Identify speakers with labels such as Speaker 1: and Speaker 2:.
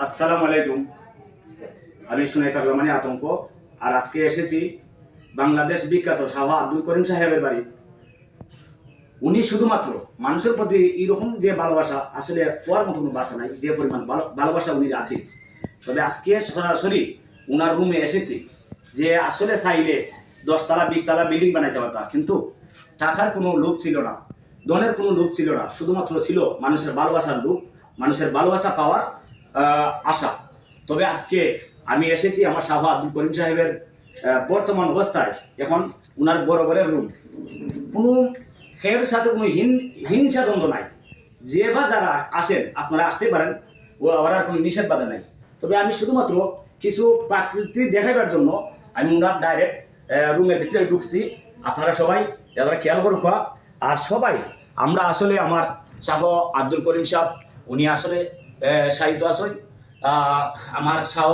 Speaker 1: আসসালামু আলাইকুম। আমি শুনে থাকলাম মানে আতঙ্ক। আর আজকে এসেছি বাংলাদেশ বিখ্যাত শাহ আব্দুল করিম সাহেবের বাড়ি। উনি শুধুমাত্র মানুষের প্রতি এরকম যে ভালোবাসা, আসলে কোয়ার মতো কোনো বাসা নাই, যে পরিমাণ ভালোবাসা উনি আছে। তবে আজকে সরাসরি উনার রুমে এসেছি, যে আসলে চাইলে 10 তলা 20 তলা বিল্ডিং বানাইতে পারতাম, কিন্তু টাকার কোনো লোভ ছিল না, ধনের কোনো লোভ ছিল না, শুধুমাত্র ছিল মানুষের ভালোবাসার লোভ, মানুষের ভালোবাসা পাওয়ার আশা। তবে আজকে আমি এসেছি আমার শাহ আব্দুল করিম সাহেবের বর্তমান অবস্থায়। এখন উনার বড় বড় রুম, কোনো খেয়ের সাথে কোনো হিংসা দ্বন্দ্ব নাই। যে বা যারা আসেন আপনারা আসতে পারেন, ওরা কোনো নিষেধ বাধা নাই। তবে আমি শুধুমাত্র কিছু প্রাকৃতি দেখাইবার জন্য আমি ওনার ডাইরেক্ট রুমের ভিতরে ঢুকছি। আপনারা সবাই যারা খেয়াল করুক। আর সবাই আমরা আসলে আমার শাহ আব্দুল করিম সাহেব, উনি আসলে সাহিত্য আসন আমার শাহ